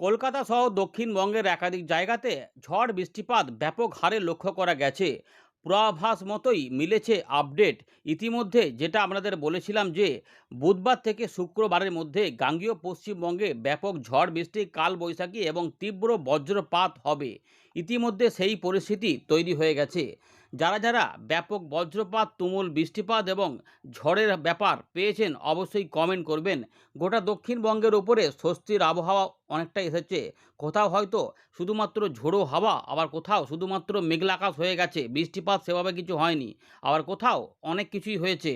কলকাতা সহ দক্ষিণবঙ্গের একাধিক জায়গাতে ঝড় বৃষ্টিপাত ব্যাপক হারে লক্ষ্য করা গেছে। পূর্বাভাস মতোই মিলেছে আপডেট। ইতিমধ্যে যেটা আপনাদের বলেছিলাম যে বুধবার থেকে শুক্রবারের মধ্যে গাঙ্গেয় পশ্চিমবঙ্গে ব্যাপক ঝড় বৃষ্টি, কালবৈশাখী এবং তীব্র বজ্রপাত হবে। ইতিমধ্যে সেই পরিস্থিতি তৈরি হয়ে গেছে। যারা যারা ব্যাপক বজ্রপাত, তুমুল বৃষ্টিপাত এবং ঝড়ের ব্যাপার পেয়েছেন অবশ্যই কমেন্ট করবেন। গোটা দক্ষিণবঙ্গের উপরে স্বস্তির আবহাওয়া অনেকটা এসেছে। কোথাও হয়তো শুধুমাত্র ঝোড়ো হাওয়া, আবার কোথাও শুধুমাত্র মেঘলা আকাশ হয়ে গেছে, বৃষ্টিপাত সেভাবে কিছু হয়নি। আবার কোথাও অনেক কিছুই হয়েছে।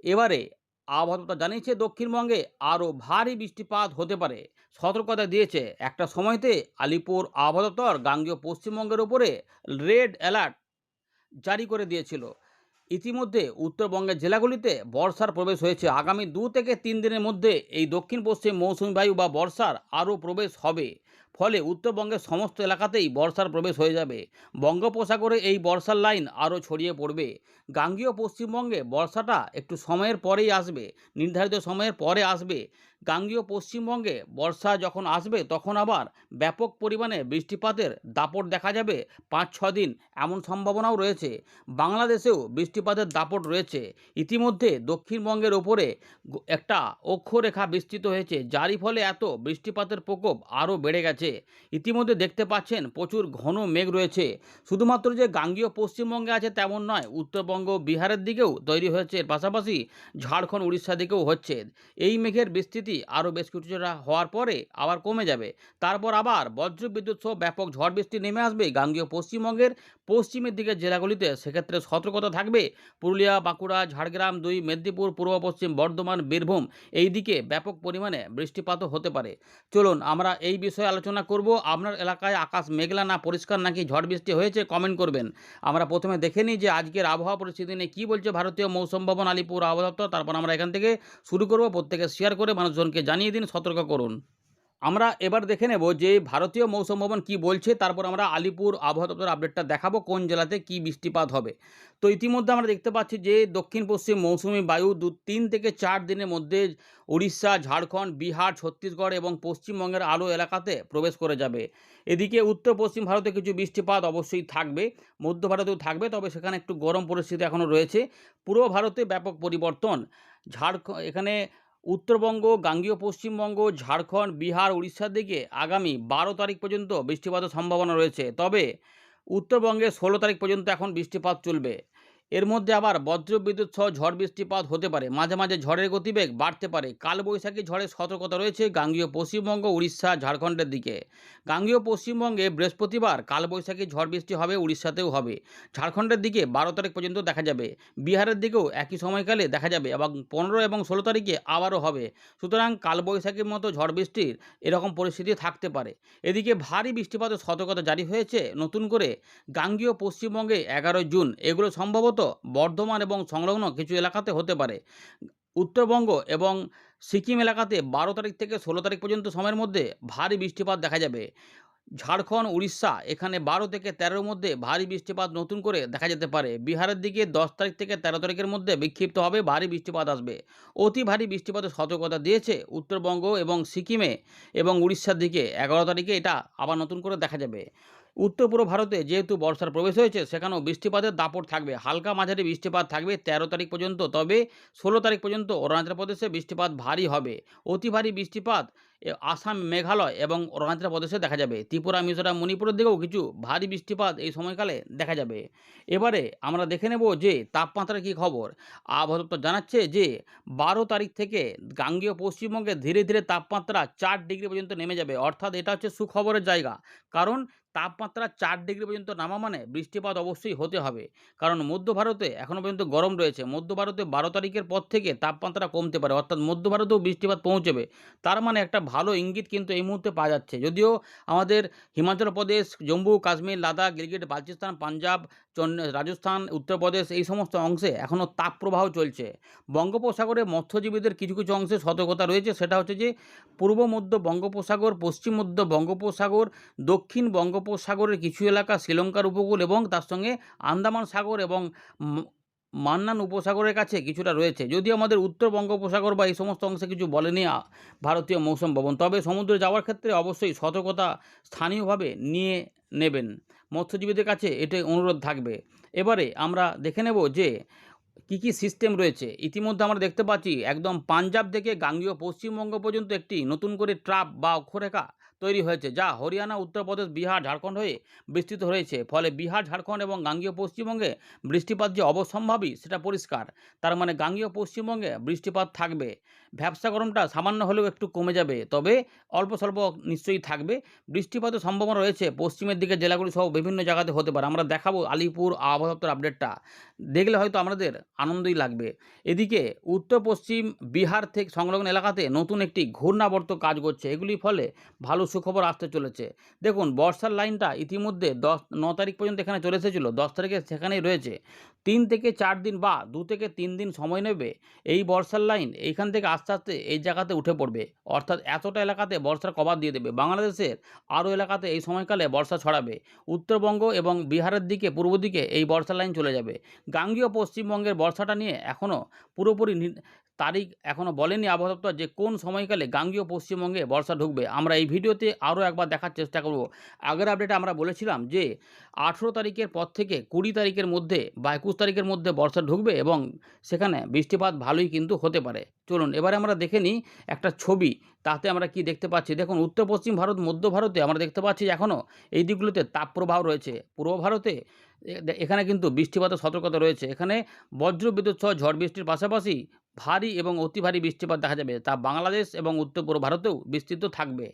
এবারে আবহাওয়া দপ্তর জানিয়েছে দক্ষিণবঙ্গে আরও ভারী বৃষ্টিপাত হতে পারে, সতর্কতা দিয়েছে। একটা সময়তে আলিপুর আবহাওয়া দপ্তর গাঙ্গেয় পশ্চিমবঙ্গের উপরে রেড অ্যালার্ট জারি করে দিয়েছিল। ইতিমধ্যে উত্তরবঙ্গের জেলাগুলিতে বর্ষার প্রবেশ হয়েছে। আগামী 2 থেকে 3 দিনের মধ্যে এই দক্ষিণ পশ্চিম মৌসুমী বায়ু বা বর্ষার আরও প্রবেশ হবে। ফলে উত্তরবঙ্গের সমস্ত এলাকাতেই বর্ষার প্রবেশ হয়ে যাবে। বঙ্গোপসাগরে এই বর্ষার লাইন আরও ছড়িয়ে পড়বে। গাঙ্গেয় পশ্চিমবঙ্গে বর্ষাটা একটু সময়ের পরেই আসবে, নির্ধারিত সময়ের পরে আসবে। গাঙ্গেয় পশ্চিমবঙ্গে বর্ষা যখন আসবে তখন আবার ব্যাপক পরিমাণে বৃষ্টিপাতের দাপট দেখা যাবে 5-6 দিন, এমন সম্ভাবনাও রয়েছে। বাংলাদেশেও বৃষ্টিপাতের দাপট রয়েছে। ইতিমধ্যে দক্ষিণবঙ্গের ওপরে একটা অক্ষরেখা বিস্তৃত হয়েছে, যারই ফলে এত বৃষ্টিপাতের প্রকোপ আরও বেড়ে গেছে। ইতিমধ্যে দেখতে পাচ্ছেন প্রচুর ঘন মেঘ রয়েছে। শুধুমাত্র যে গাঙ্গেয় পশ্চিমবঙ্গে আছে তেমন নয়, উত্তরবঙ্গ, বিহারের দিকেও তৈরি হয়েছে। এর পাশাপাশি ঝাড়খণ্ড, উড়িষ্যা দিকেও হচ্ছে। এই মেঘের বিস্তৃতি আরও বেশ কিছুটা হওয়ার পরে আবার কমে যাবে। তারপর আবার বজ্রবিদ্যুৎ সহ ব্যাপক ঝড় বৃষ্টি নেমে আসবে গাঙ্গেয় পশ্চিমবঙ্গের পশ্চিমের দিকের জেলাগুলিতে। সেক্ষেত্রে সতর্কতা থাকবে পুরুলিয়া, বাঁকুড়া, ঝাড়গ্রাম 2, মেদিনীপুর, পূর্ব পশ্চিম বর্ধমান, বীরভূম এই দিকে ব্যাপক পরিমাণে বৃষ্টিপাতও হতে পারে। চলুন আমরা এই বিষয়ে আলোচনা করব। আপনার এলাকায় আকাশ মেঘলা না পরিষ্কার, নাকি ঝড় বৃষ্টি হয়েছে, কমেন্ট করবেন। আমরা প্রথমে দেখে নিই যে আজকের আবহাওয়া পরিস্থিতি নিয়ে কী বলছে ভারতীয় মৌসুম ভবন, আলিপুর আবহাওয়া দপ্তর। তারপর আমরা এখান থেকে শুরু করব। প্রত্যেকে শেয়ার করে মানুষজনকে জানিয়ে দিন, সতর্ক করুন। আমরা এবার দেখে নেব যে ভারতীয় মৌসুম ভবন কী বলছে, তারপর আমরা আলিপুর আবহাওয়া দপ্তর আপডেটটা দেখাবো কোন জেলাতে কী বৃষ্টিপাত হবে। তো ইতিমধ্যে আমরা দেখতে পাচ্ছি যে দক্ষিণ পশ্চিম মৌসুমি বায়ু 3 থেকে 4 দিনের মধ্যে উড়িষ্যা, ঝাড়খণ্ড, বিহার, ছত্তিশগড় এবং পশ্চিমবঙ্গের আরও এলাকাতে প্রবেশ করে যাবে। এদিকে উত্তর পশ্চিম ভারতে কিছু বৃষ্টিপাত অবশ্যই থাকবে, মধ্য ভারতেও থাকবে, তবে সেখানে একটু গরম পরিস্থিতি এখনও রয়েছে। পূর্ব ভারতে ব্যাপক পরিবর্তন। এখানে উত্তরবঙ্গ, গাঙ্গেয় পশ্চিমবঙ্গ, ঝাড়খণ্ড, বিহার, উড়িষ্যার দিকে আগামী 12 তারিখ পর্যন্ত বৃষ্টিপাতের সম্ভাবনা রয়েছে। তবে উত্তরবঙ্গে 16 তারিখ পর্যন্ত এখন বৃষ্টিপাত চলবে। এর মধ্যে আবার বজ্রবিদ্যুৎ সহ ঝড় বৃষ্টিপাত হতে পারে, মাঝে মাঝে ঝড়ের গতিবেগ বাড়তে পারে। কালবৈশাখী ঝড়ের সতর্কতা রয়েছে গাঙ্গেয় পশ্চিমবঙ্গ, উড়িষ্যা, ঝাড়খণ্ডের দিকে। গাঙ্গেয় পশ্চিমবঙ্গে বৃহস্পতিবার কালবৈশাখী ঝড় বৃষ্টি হবে, উড়িষ্যাতেও হবে। ঝাড়খণ্ডের দিকে 12 তারিখ পর্যন্ত দেখা যাবে। বিহারের দিকেও একই সময়কালে দেখা যাবে এবং 15 এবং 16 তারিখে আবারও হবে। সুতরাং কালবৈশাখীর মতো ঝড় বৃষ্টির এরকম পরিস্থিতি থাকতে পারে। এদিকে ভারী বৃষ্টিপাতের সতর্কতা জারি হয়েছে নতুন করে গাঙ্গেয় পশ্চিমবঙ্গে 11 জুন। এগুলো সম্ভবত বর্ধমান এবং সংলগ্ন কিছু এলাকাতে হতে পারে। উত্তরবঙ্গ এবং সিকিম এলাকাতে 12 তারিখ থেকে 16 তারিখ পর্যন্ত সময়ের মধ্যে ভারী বৃষ্টিপাত দেখা যাবে। ঝাড়খণ্ড, উড়িষ্যা এখানে 12 থেকে 13 মধ্যে ভারী বৃষ্টিপাত নতুন করে দেখা যেতে পারে। বিহারের দিকে 10 তারিখ থেকে 13 তারিখের মধ্যে বিক্ষিপ্তভাবে ভারী বৃষ্টিপাত আসবে। অতি ভারী বৃষ্টিপাতের সতর্কতা দিয়েছে উত্তরবঙ্গ এবং সিকিমে, এবং উড়িষ্যার দিকে 11 তারিখে এটা আবার নতুন করে দেখা যাবে। উত্তর পূর্ব ভারতে যেহেতু বর্ষার প্রবেশ হয়েছে, সেখানেও বৃষ্টিপাতের দাপট থাকবে। হালকা মাঝারি বৃষ্টিপাত থাকবে 13 তারিখ পর্যন্ত। তবে 16 তারিখ পর্যন্ত অরুণাচল প্রদেশে বৃষ্টিপাত ভারী হবে। অতি ভারী বৃষ্টিপাত আসাম, মেঘালয় এবং অরুণাচল প্রদেশে দেখা যাবে। ত্রিপুরা, মিজোরাম, মণিপুরের দিকেও কিছু ভারী বৃষ্টিপাত এই সময়কালে দেখা যাবে। এবারে আমরা দেখে নেব যে তাপমাত্রার কী খবর। আবহাওয়া দপ্তর জানাচ্ছে যে 12 তারিখ থেকে গাঙ্গেয় পশ্চিমবঙ্গে ধীরে ধীরে তাপমাত্রা 4 ডিগ্রি পর্যন্ত নেমে যাবে। অর্থাৎ এটা হচ্ছে সুখবরের জায়গা। কারণ তাপমাত্রা 4 ডিগ্রি পর্যন্ত নামা মানে বৃষ্টিপাত অবশ্যই হতে হবে। কারণ মধ্য ভারতে এখনও পর্যন্ত গরম রয়েছে। মধ্য ভারতে 12 তারিখের পর থেকে তাপমাত্রা কমতে পারে, অর্থাৎ মধ্য ভারতেও বৃষ্টিপাত পৌঁছবে। তার মানে একটা ভালো ইঙ্গিত কিন্তু এই মুহূর্তে পাওয়া যাচ্ছে। যদিও আমাদের হিমাচল প্রদেশ, জম্মু কাশ্মীর, লাদাখ, গিলগিট বালচিস্তান, পাঞ্জাব, রাজস্থান, উত্তরপ্রদেশ এই সমস্ত অংশে এখনও তাপপ্রবাহ চলছে। বঙ্গোপসাগরে মৎস্যজীবীদের কিছু কিছু অংশে সতর্কতা রয়েছে। সেটা হচ্ছে যে পূর্ব মধ্য বঙ্গোপসাগর, পশ্চিম মধ্য বঙ্গোপসাগর, দক্ষিণ বঙ্গোপসাগরের কিছু এলাকা, শ্রীলঙ্কার উপকূল এবং তার সঙ্গে আন্দামান সাগর এবং মান্নান উপসাগরের কাছে কিছুটা রয়েছে, যদিও আমাদের উত্তর বঙ্গোপসাগর বা এই সমস্ত অংশে কিছু বলেনি ভারতীয় মৌসুম ভবন। তবে সমুদ্রে যাওয়ার ক্ষেত্রে অবশ্যই সতর্কতা স্থানীয়ভাবে নিয়ে নেবেন, মৎস্যজীবীদের কাছে এটাই অনুরোধ থাকবে। এবারে আমরা দেখে নেব যে কি কি সিস্টেম রয়েছে। ইতিমধ্যে আমরা দেখতে পাচ্ছি একদম পাঞ্জাব থেকে গাঙ্গেয় পশ্চিমবঙ্গ পর্যন্ত একটি নতুন করে ট্রাপ বা অক্ষরেখা তৈরি হয়েছে, যা হরিয়ানা, উত্তরপ্রদেশ, বিহার, ঝাড়খণ্ড হয়ে বিস্তৃত হয়েছে। ফলে বিহার, ঝাড়খণ্ড এবং গাঙ্গেয় পশ্চিমবঙ্গে বৃষ্টিপাত যে অবশ্যম্ভাবী সেটা পরিষ্কার। তার মানে গাঙ্গেয় পশ্চিমবঙ্গে বৃষ্টিপাত থাকবে। ভ্যাবসা গরমটা সামান্য হলেও একটু কমে যাবে, তবে অল্প স্বল্প নিশ্চয়ই থাকবে। বৃষ্টিপাতের সম্ভাবনা রয়েছে পশ্চিমের দিকে জেলাগুলি সহ বিভিন্ন জায়গাতে হতে পারে। আমরা দেখাবো আলিপুর আবহাওয়া দপ্তর আপডেটটা, দেখলে হয়তো আমাদের আনন্দই লাগবে। এদিকে উত্তর পশ্চিম বিহার থেকে সংলগ্ন এলাকাতে নতুন একটি ঘূর্ণাবর্ত কাজ করছে, এগুলির ফলে ভালো সুখবর আসতে চলেছে। দেখুন, বর্ষার লাইনটা ইতিমধ্যে 9 তারিখ পর্যন্ত এখানে চলে এসেছিল, 10 তারিখে সেখানেই রয়েছে। 3 থেকে 4 দিন বা 2 থেকে 3 দিন সময় নেবে এই বর্ষার লাইন এইখান থেকে আস্তে আস্তে এই জায়গাতে উঠে পড়বে, অর্থাৎ এতটা এলাকাতে বর্ষার কভার দিয়ে দেবে। বাংলাদেশের আরও এলাকাতে এই সময়কালে বর্ষা ছড়াবে। উত্তরবঙ্গ এবং বিহারের দিকে পূর্ব দিকে এই বর্ষার লাইন চলে যাবে। গাঙ্গেয় পশ্চিমবঙ্গের বর্ষাটা নিয়ে এখনও পুরোপুরি তারিখ এখনও বলেনি আবহাওয়া দপ্তর যে কোন সময়কালে গাঙ্গেয় পশ্চিমবঙ্গে বর্ষা ঢুকবে। আমরা এই ভিডিওতে আরও একবার দেখার চেষ্টা করব। আগের আপডেটে আমরা বলেছিলাম যে 18 তারিখের পর থেকে 20 তারিখের মধ্যে বা 21 তারিখের মধ্যে বর্ষা ঢুকবে এবং সেখানে বৃষ্টিপাত ভালোই কিন্তু হতে পারে। চলুন এবারে আমরা দেখে নিই একটা ছবি, তাতে আমরা কি দেখতে পাচ্ছি। দেখুন, উত্তর পশ্চিম ভারত, মধ্য ভারতে আমরা দেখতে পাচ্ছি যে এখনও এই দিকগুলোতে তাপপ্রবাহ রয়েছে। পূর্ব ভারতে এখানে কিন্তু বৃষ্টিপাতের সতর্কতা রয়েছে। এখানে বজ্রবিদ্যুৎ সহ ঝড় বৃষ্টির পাশাপাশি ভারী এবং অতি ভারী বৃষ্টিপাত দেখা যাবে, তা বাংলাদেশ এবং উত্তর পূর্ব ভারতেও বিস্তৃত থাকবে।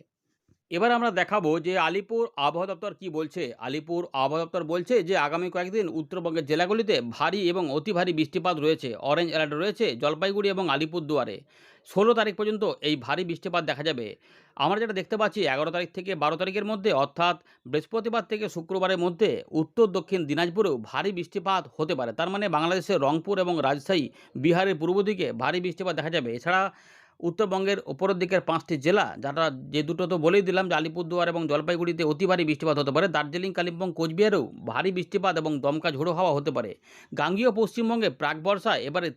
এবার আমরা দেখাবো যে আলিপুর আবহাওয়া দপ্তর কি বলছে। আলিপুর আবহাওয়া দপ্তর বলছে যে আগামী কয়েকদিন উত্তরবঙ্গের জেলাগুলিতে ভারী এবং অতি ভারী বৃষ্টিপাত রয়েছে। অরেঞ্জ অ্যালার্ট রয়েছে জলপাইগুড়ি এবং আলিপুরদুয়ারে। 16 তারিখ পর্যন্ত এই ভারী বৃষ্টিপাত দেখা যাবে। আমরা যেটা দেখতে পাচ্ছি 11 তারিখ থেকে 12 তারিখের মধ্যে, অর্থাৎ বৃহস্পতিবার থেকে শুক্রবারের মধ্যে উত্তর দক্ষিণ দিনাজপুরেও ভারী বৃষ্টিপাত হতে পারে। তার মানে বাংলাদেশের রংপুর এবং রাজশাহী, বিহারের পূর্ব দিকে ভারী বৃষ্টিপাত দেখা যাবে। এছাড়া উত্তরবঙ্গের ওপরের দিকের 5টি জেলা, যারা যে দুটো তো বলেই দিলাম যে আলিপুরদুয়ার এবং জলপাইগুড়িতে অতি ভারী বৃষ্টিপাত হতে পারে। দার্জিলিং, কালিম্পং, কোচবিহারেও ভারী বৃষ্টিপাত এবং দমকা ঝোড়ো হাওয়া হতে পারে। গাঙ্গেয় পশ্চিমবঙ্গে প্রাক বর্ষায় এবারে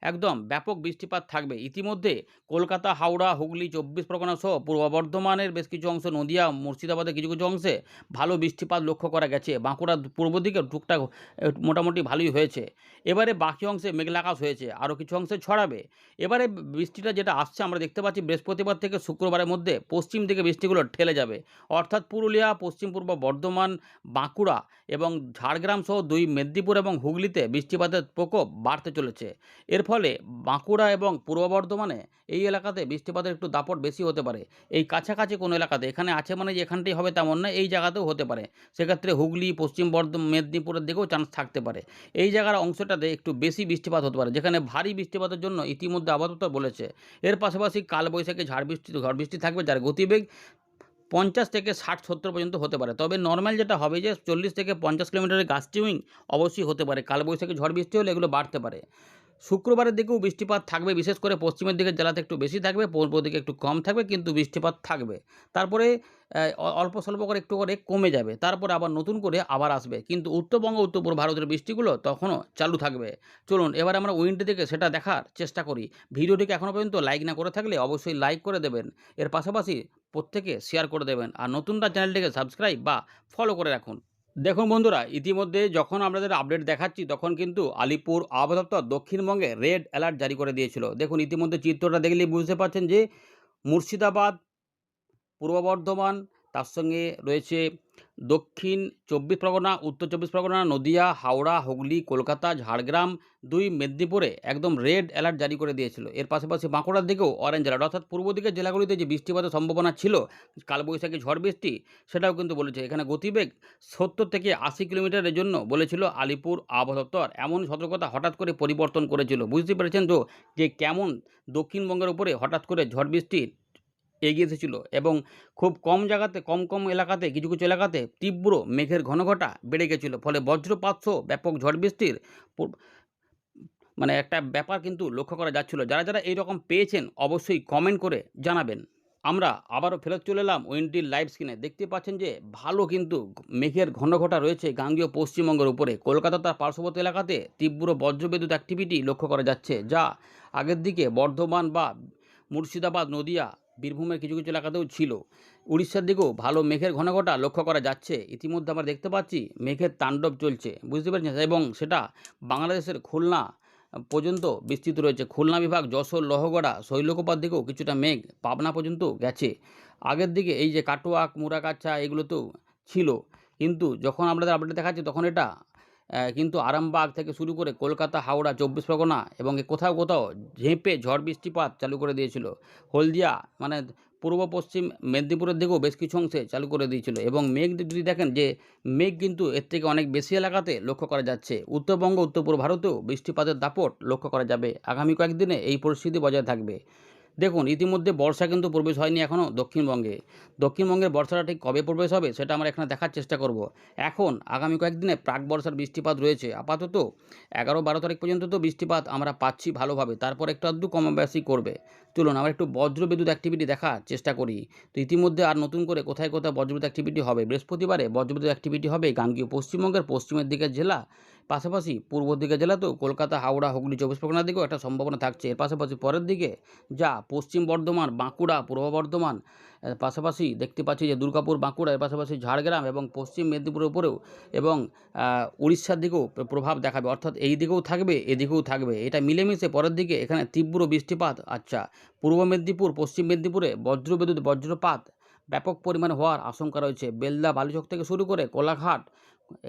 একদম ব্যাপক বৃষ্টিপাত থাকবে। ইতিমধ্যে কলকাতা, হাওড়া, হুগলি, 24 পরগনা সহ পূর্ব বর্ধমানের বেশ কিছু অংশ, নদিয়া, মুর্শিদাবাদের কিছু কিছু অংশে ভালো বৃষ্টিপাত লক্ষ্য করা গেছে। বাঁকুড়া পূর্ব দিকে টুকটাক মোটামুটি ভালোই হয়েছে। এবারে বাকি অংশে মেঘলা আকাশ হয়েছে, আরও কিছু অংশে ছড়াবে। এবারে বৃষ্টিটা যেটা আসছে আমরা দেখতে পাচ্ছি বৃহস্পতিবার থেকে শুক্রবারের মধ্যে পশ্চিম দিকে বৃষ্টিগুলো ঠেলে যাবে, অর্থাৎ পুরুলিয়া, পশ্চিম পূর্ব বর্ধমান, বাঁকুড়া এবং ঝাড়গ্রাম সহ 2 মেদিনীপুর এবং হুগলিতে বৃষ্টিপাতের প্রকোপ বাড়তে চলেছে। এর ফলে বাঁকুড়া এবং পূর্ব বর্ধমানে এই এলাকাতে বৃষ্টিপাতের একটু দাপট বেশি হতে পারে। এই কাছাকাছি কোনো এলাকাতে, এখানে আছে মানে যে এখানটাই হবে তেমন নয়, এই জায়গাতেও হতে পারে। সেক্ষেত্রে হুগলি, পশ্চিম মেদিনীপুরের দিকেও চান্স থাকতে পারে। এই জায়গার অংশটাতে একটু বেশি বৃষ্টিপাত হতে পারে, যেখানে ভারী বৃষ্টিপাতের জন্য ইতিমধ্যে আবহাওয়া দপ্তর বলেছে। এর পাশাপাশি কালবৈশাখী ঝড় বৃষ্টি থাকবে, যার গতিবেগ 50 থেকে 60-70 পর্যন্ত হতে পারে। তবে নর্মাল যেটা হবে যে 40 থেকে 50 কিলোমিটারের গাস্টি উইং অবশ্যই হতে পারে। কালবৈশাখী ঝড় বৃষ্টি হলে এগুলো বাড়তে পারে। শুক্রবারের দিকেও বৃষ্টিপাত থাকবে, বিশেষ করে পশ্চিমের দিকের জেলাতে একটু বেশি থাকবে, পূর্ব দিকে একটু কম থাকবে, কিন্তু বৃষ্টিপাত থাকবে। তারপরে অল্প স্বল্প করে একটু করে কমে যাবে, তারপরে আবার নতুন করে আবার আসবে। কিন্তু উত্তরবঙ্গ, উত্তর পূর্ব ভারতের বৃষ্টিগুলো তখনও চালু থাকবে। চলুন এবার আমরা উইন্ডো থেকে সেটা দেখার চেষ্টা করি। ভিডিওটিকে এখনও পর্যন্ত লাইক না করে থাকলে অবশ্যই লাইক করে দেবেন। এর পাশাপাশি প্রত্যেকে শেয়ার করে দেবেন, আর নতুনটা চ্যানেলটিকে সাবস্ক্রাইব বা ফলো করে রাখুন। দেখুন বন্ধুরা, ইতিমধ্যে যখন আপনাদের আপডেট দেখাচ্ছি তখন কিন্তু আলিপুর আবহাওয়া দপ্তর দক্ষিণবঙ্গে রেড অ্যালার্ট জারি করে দিয়েছিল। দেখুন, ইতিমধ্যে চিত্রটা দেখলেই বুঝতে পারছেন যে মুর্শিদাবাদ, পূর্ব বর্ধমান, তার সঙ্গে রয়েছে দক্ষিণ 24 পরগনা, উত্তর 24 পরগনা, নদিয়া, হাওড়া, হুগলি, কলকাতা, ঝাড়গ্রাম, 2 মেদিনীপুরে একদম রেড অ্যালার্ট জারি করে দিয়েছিল। এর পাশাপাশি বাঁকুড়ার দিকেও অরেঞ্জ অ্যালার্ট, অর্থাৎ পূর্ব দিকের জেলাগুলিতে যে বৃষ্টিপাতের সম্ভাবনা ছিল, কালবৈশাখী ঝড় বৃষ্টি, সেটাও কিন্তু বলেছে। এখানে গতিবেগ 70 থেকে 80 কিলোমিটারের জন্য বলেছিল আলিপুর আবহাওয়া দপ্তর। এমন সতর্কতা হঠাৎ করে পরিবর্তন করেছিল। বুঝতে পেরেছেন তো যে কেমন দক্ষিণবঙ্গের উপরে হঠাৎ করে ঝড় বৃষ্টি এগিয়ে এসেছিল, এবং খুব কম জায়গাতে, কম এলাকাতে, কিছু কিছু এলাকাতে তীব্র মেঘের ঘনঘটা বেড়ে গেছিলো। ফলে বজ্রপাত সহ ব্যাপক ঝড় বৃষ্টির মানে একটা ব্যাপার কিন্তু লক্ষ্য করা যাচ্ছিল। যারা যারা এইরকম পেয়েছেন অবশ্যই কমেন্ট করে জানাবেন। আমরা আবারও ফেরত চলে এলাম ওয়েন্টির লাইভ স্ক্রিনে। দেখতে পাচ্ছেন যে ভালো কিন্তু মেঘের ঘনঘটা রয়েছে গাঙ্গেয় পশ্চিমবঙ্গের উপরে। কলকাতা তার পার্শ্ববর্তী এলাকাতে তীব্র বজ্রবিদ্যুৎ অ্যাক্টিভিটি লক্ষ্য করা যাচ্ছে, যা আগের দিকে বর্ধমান বা মুর্শিদাবাদ, নদিয়া, বীরভূমের কিছু কিছু এলাকাতেও ছিল। উড়িষ্যার দিকেও ভালো মেঘের ঘনঘটা লক্ষ্য করা যাচ্ছে। ইতিমধ্যে আমরা দেখতে পাচ্ছি মেঘের তাণ্ডব চলছে, বুঝতে পেরেছেন? এবং সেটা বাংলাদেশের খুলনা পর্যন্ত বিস্তৃত রয়েছে। খুলনা বিভাগ, যশোর, লোহগড়া, শৈলকুপার দিকেও কিছুটা মেঘ পাবনা পর্যন্ত গেছে। আগের দিকে এই যে কাটোয়া, মুরাগাছা এগুলোতেও ছিল, কিন্তু যখন আপনাদের আপডেট দেখাচ্ছি তখন এটা কিন্তু আরামবাগ থেকে শুরু করে কলকাতা, হাওড়া, 24 পরগনা এবং কোথাও কোথাও ঝেঁপে ঝড় বৃষ্টিপাত চালু করে দিয়েছিল। হলদিয়া মানে পূর্ব পশ্চিম মেদিনীপুরের দিকেও বেশ কিছু অংশে চালু করে দিয়েছিল। এবং মেঘ যদি দেখেন যে মেঘ কিন্তু এর থেকে অনেক বেশি এলাকাতে লক্ষ্য করা যাচ্ছে। উত্তরবঙ্গ, উত্তর পূর্ব ভারতেও বৃষ্টিপাতের দাপট লক্ষ্য করা যাবে। আগামী কয়েকদিনে এই পরিস্থিতি বজায় থাকবে। দেখুন, ইতিমধ্যে বর্ষা কিন্তু প্রবেশ হয়নি এখনও দক্ষিণবঙ্গে। দক্ষিণবঙ্গের বর্ষাটা ঠিক কবে প্রবেশ হবে সেটা আমরা এখানে দেখার চেষ্টা করব। এখন আগামী কয়েকদিনে প্রাক বর্ষার বৃষ্টিপাত রয়েছে। আপাতত 11-12 তারিখ পর্যন্ত তো বৃষ্টিপাত আমরা পাচ্ছি ভালোভাবে, তারপর একটু আধটু কমাবেশি করবে। চলুন আমরা একটু বজ্রবিদ্যুৎ অ্যাক্টিভিটি দেখার চেষ্টা করি। তো ইতিমধ্যে আর নতুন করে কোথায় কোথায় বজ্রবিদ্যুৎ অ্যাক্টিভিটি হবে, বৃহস্পতিবারে বজ্রবিদ্যুৎ অ্যাক্টিভিটি হবে গাঙ্গেয় পশ্চিমবঙ্গের পশ্চিমের দিকের জেলা, পাশাপাশি পূর্ব দিকের জেলা তো কলকাতা, হাওড়া, হুগলি, 24 পরগনার দিকেও একটা সম্ভাবনা থাকছে। এর পাশাপাশি পরের দিকে যা পশ্চিম বর্ধমান, বাঁকুড়া, পূর্ব বর্ধমান, পাশাপাশি দেখতে পাচ্ছি যে দুর্গাপুর, বাঁকুড়া, এর পাশাপাশি ঝাড়গ্রাম এবং পশ্চিম মেদিনীপুরের উপরেও এবং উড়িষ্যার দিকেও প্রভাব দেখাবে। অর্থাৎ এই দিকেও থাকবে, এদিকেও থাকবে। এটা মিলেমিশে পরের দিকে এখানে তীব্র বৃষ্টিপাত। আচ্ছা, পূর্ব মেদিনীপুর, পশ্চিম মেদিনীপুরে বজ্রবিদ্যুৎ, বজ্রপাত ব্যাপক পরিমাণে হওয়ার আশঙ্কা রয়েছে। বেলদা, বালুচক থেকে শুরু করে কোলাঘাট,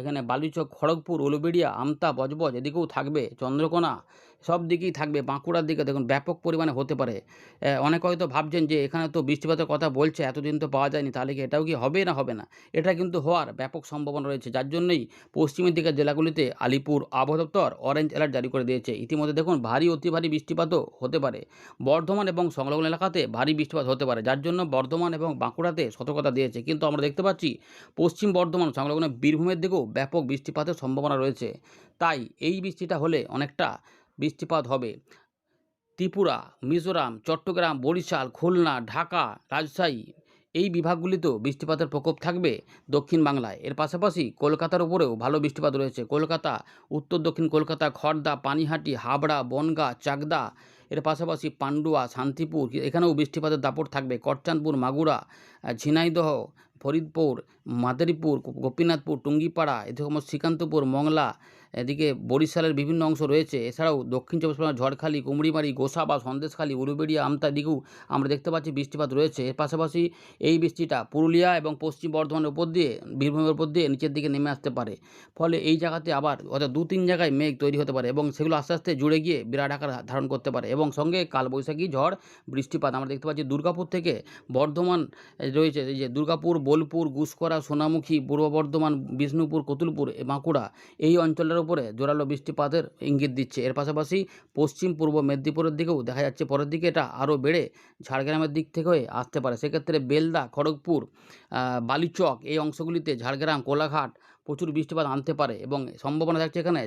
এখানে বালুচক, খড়গপুর, উলুবেড়িয়া, আমতা, বজবজ এদিকেও থাকবে। চন্দ্রকোনা সব দিকেই থাকবে। বাঁকুড়ার দিকে দেখুন ব্যাপক পরিমাণে হতে পারে। অনেকে হয়তো ভাবছেন যে এখানে তো বৃষ্টিপাতের কথা বলছে, এতদিন তো পাওয়া যায়নি, তাহলে কি এটাও কি হবে না হবে না? এটা কিন্তু হওয়ার ব্যাপক সম্ভাবনা রয়েছে, যার জন্যই পশ্চিমের দিকের জেলাগুলিতে আলিপুর আবহাওয়া দপ্তর অরেঞ্জ অ্যালার্ট জারি করে দিয়েছে। ইতিমধ্যে দেখুন ভারী অতি ভারী বৃষ্টিপাতও হতে পারে। বর্ধমান এবং সংলগ্ন এলাকাতে ভারী বৃষ্টিপাত হতে পারে, যার জন্য বর্ধমান এবং বাঁকুড়াতে সতর্কতা দিয়েছে। কিন্তু আমরা দেখতে পাচ্ছি পশ্চিম বর্ধমান সংলগ্ন বীরভূমের দিকেও ব্যাপক বৃষ্টিপাতের সম্ভাবনা রয়েছে। তাই এই বৃষ্টিটা হলে অনেকটা বৃষ্টিপাত হবে। ত্রিপুরা, মিজোরাম, চট্টগ্রাম, বরিশাল, খুলনা, ঢাকা, রাজশাহী এই বিভাগগুলিতেও বৃষ্টিপাতের প্রকোপ থাকবে দক্ষিণ বাংলায়। এর পাশাপাশি কলকাতার উপরেও ভালো বৃষ্টিপাত রয়েছে। কলকাতা, উত্তর দক্ষিণ কলকাতা, খড়দা, পানিহাটি, হাবড়া, বনগাঁ, চাকদা, এর পাশাপাশি পান্ডুয়া, শান্তিপুর এখানেও বৃষ্টিপাতের দাপট থাকবে। করচাঁদপুর, মাগুরা, ঝিনাইদহ, ফরিদপুর, মাদারীপুর, গোপীনাথপুর, টুঙ্গিপাড়া, এদিকে শ্রীকান্তপুর, মংলা, এদিকে বরিশালের বিভিন্ন অংশ রয়েছে। এছাড়াও দক্ষিণ চব্বিশ পরগনা, ঝড়খালি, কুমড়িমারি, গোসাবা, সন্দেশখালী, উলুবেড়িয়া, আমতা দিকেও আমরা দেখতে পাচ্ছি বৃষ্টিপাত রয়েছে। এর পাশাপাশি এই বৃষ্টিটা পুরুলিয়া এবং পশ্চিম বর্ধমানের উপর দিয়ে, বীরভূমের উপর দিয়ে নিচের দিকে নেমে আসতে পারে। ফলে এই জায়গাতে আবার অর্থাৎ 2-3 জায়গায় মেঘ তৈরি হতে পারে এবং সেগুলো আস্তে আস্তে জুড়ে গিয়ে বিরাট আকার ধারণ করতে পারে এবং সঙ্গে কালবৈশাখী ঝড় বৃষ্টিপাত আমরা দেখতে পাচ্ছি। দুর্গাপুর থেকে বর্ধমান রয়েছে, এই যে দুর্গাপুর, বোলপুর, গুসকরা, সোনামুখী, পূর্ব বর্ধমান, বিষ্ণুপুর, কতুলপুর, বাঁকুড়া এই অঞ্চলের উপরে জোরালো বৃষ্টিপাতের ইঙ্গিত দিচ্ছে। এর পাশাপাশি পশ্চিম পূর্ব মেদিনীপুরের দিকেও দেখা যাচ্ছে পরের দিকে এটা আরও বেড়ে ঝাড়গ্রামের দিক থেকে হয়ে আসতে পারে। সেক্ষেত্রে বেলদা, খড়গপুর, বালিচক এই অংশগুলিতে, ঝাড়গ্রাম, কোলাঘাট প্রচুর বৃষ্টিপাত আনতে পারে এবং সম্ভাবনা থাকছে এখানে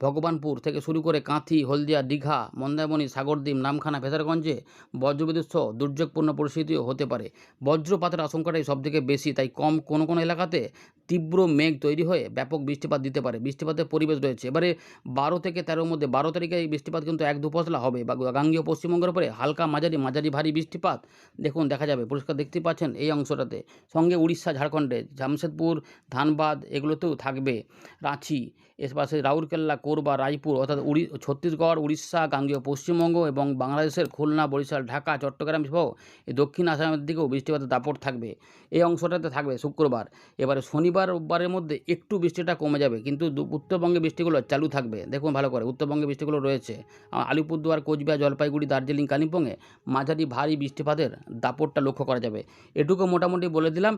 ভগবানপুর থেকে শুরু করে কাঁথি, হলদিয়া, দীঘা, মন্দারমণি, সাগরদ্বীপ, নামখানা, ফেজারগঞ্জে বজ্রবিদ্যুৎ সহ দুর্যোগপূর্ণ পরিস্থিতিও হতে পারে। বজ্রপাতের আশঙ্কাটাই সবথেকে বেশি, তাই কোনো কোনো এলাকাতে তীব্র মেঘ তৈরি হয়ে ব্যাপক বৃষ্টিপাত দিতে পারে। বৃষ্টিপাতের পরিবেশ রয়েছে। এবারে 12 থেকে 13-র মধ্যে 12 তারিখে এই বৃষ্টিপাত কিন্তু 1-2 পশলা হবে বা গাঙ্গেয় পশ্চিমবঙ্গের উপরে হালকা মাঝারি ভারী বৃষ্টিপাত দেখুন দেখা যাবে। পরিষ্কার দেখতে পাচ্ছেন এই অংশটাতে। সঙ্গে উড়িষ্যা, ঝাড়খণ্ডে জামশেদপুর, ধানবাদ এগুলোতেও থাকবে। রাঁচি, এর পাশে রাউরকেল্লা, কোরবা, রায়পুর অর্থাৎ ছত্তিশগড়, উড়িষ্যা, গাঙ্গেয় পশ্চিমবঙ্গ এবং বাংলাদেশের খুলনা, বরিশাল, ঢাকা, চট্টগ্রাম সহ এই দক্ষিণ আসামের দিকেও বৃষ্টিপাতের দাপট থাকবে। এই অংশটাতে থাকবে শুক্রবার। এবারে শনিবার, রোববারের মধ্যে একটু বৃষ্টিটা কমে যাবে, কিন্তু উত্তরবঙ্গে বৃষ্টিগুলো চালু থাকবে। দেখুন ভালো করে, উত্তরবঙ্গে বৃষ্টিগুলো রয়েছে। আলিপুরদুয়ার, কোচবিহার, জলপাইগুড়ি, দার্জিলিং, কালিম্পংয়ে মাঝারি ভারী বৃষ্টিপাতের দাপটটা লক্ষ্য করা যাবে। এটুকু মোটামুটি বলে দিলাম।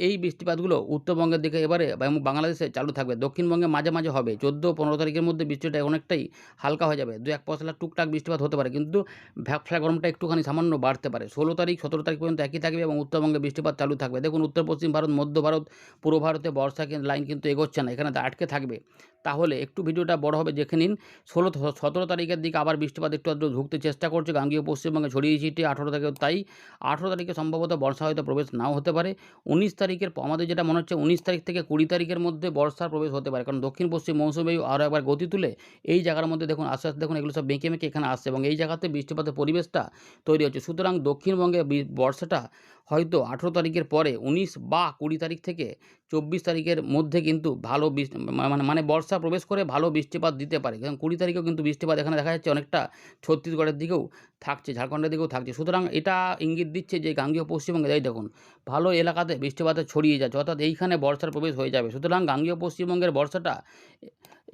এই বৃষ্টিপাতগুলো উত্তরবঙ্গের দিকে এবারে এবং বাংলাদেশে চালু থাকবে। দক্ষিণবঙ্গে মাঝে মাঝে হবে। 14-15 তারিখের মধ্যে বৃষ্টিটা অনেকটাই হালকা হয়ে যাবে। 2-1 পশলা টুকটাক বৃষ্টিপাত হতে পারে, কিন্তু ভ্যাপসা গরমটা একটুখানি সামান্য বাড়তে পারে। 16 তারিখ, 17 তারিখ পর্যন্ত একই থাকবে এবং উত্তরবঙ্গে বৃষ্টিপাত চালু থাকবে। দেখুন উত্তর পশ্চিম ভারত, মধ্য ভারত, পূর্ব ভারতে বর্ষা লাইন কিন্তু এগোচ্ছে না, এখানে আটকে থাকবে। তাহলে একটু ভিডিওটা বড় হবে, দেখে নিন। 17 তারিখের দিকে আবার বৃষ্টিপাত একটু আধটু ঢুকতে চেষ্টা করছে গাঙ্গেয় পশ্চিমবঙ্গে ছড়িয়ে ছিটিয়ে। 18 তারিখেও তাই। 18 তারিখে সম্ভবত বর্ষা হয়তো প্রবেশ নাও হতে পারে। 19 তারিখের আমাদের যেটা মনে হচ্ছে 19 তারিখ থেকে 20 তারিখের মধ্যে বর্ষার প্রবেশ হতে পারে, কারণ দক্ষিণ পশ্চিম মৌসুমী বায়ু আরও একবার গতি তুলে এই জায়গার মধ্যে দেখুন আস্তে আস্তে দেখুন এগুলো সব বেঁকে মেঁকে এখানে আসছে এবং এই জায়গাতে বৃষ্টিপাতের পরিবেশটা তৈরি হচ্ছে। সুতরাং দক্ষিণবঙ্গে বর্ষাটা হয়তো 18 তারিখের পরে 19 বা 20 তারিখ থেকে 24 তারিখের মধ্যে কিন্তু ভালো মানে বর্ষা প্রবেশ করে ভালো বৃষ্টিপাত দিতে পারে। কারণ 20 তারিখেও কিন্তু বৃষ্টিপাত এখানে দেখা যাচ্ছে অনেকটা ছত্তিশগড়ের দিকেও থাকছে, ঝাড়খণ্ডের দিকেও থাকছে। সুতরাং এটা ইঙ্গিত দিচ্ছে যে গাঙ্গেয় পশ্চিমবঙ্গে এই দেখুন ভালো এলাকাতে বৃষ্টিপাতে ছড়িয়ে যাচ্ছে, অর্থাৎ এইখানে বর্ষার প্রবেশ হয়ে যাবে। সুতরাং গাঙ্গেয় পশ্চিমবঙ্গের বর্ষাটা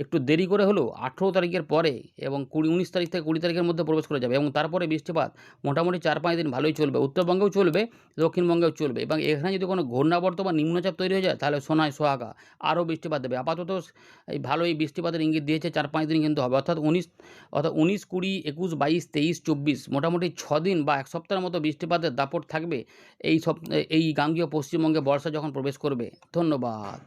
একটু দেরি করে হলেও 18 তারিখের পরে এবং 19 তারিখ থেকে 20 তারিখের মধ্যে প্রবেশ করে যাবে এবং তারপরে বৃষ্টিপাত মোটামুটি 4-5 দিন ভালোই চলবে। উত্তরবঙ্গেও চলবে, দক্ষিণবঙ্গেও চলবে এবং এখানে যদি কোনো ঘূর্ণাবর্ত বা নিম্নচাপ তৈরি হয়ে যায় তাহলে সোনায় সোহাগা, আরও বৃষ্টিপাত দেবে। আপাতত এই ভালোই বৃষ্টিপাতের ইঙ্গিত দিয়েছে, 4-5 দিন কিন্তু হবে, অর্থাৎ 19, 20, 21, 22, 23, 24 মোটামুটি 6 দিন বা 1 সপ্তাহের মতো বৃষ্টিপাতের দাপট থাকবে এই গাঙ্গেয় পশ্চিমবঙ্গে বর্ষা যখন প্রবেশ করবে। ধন্যবাদ।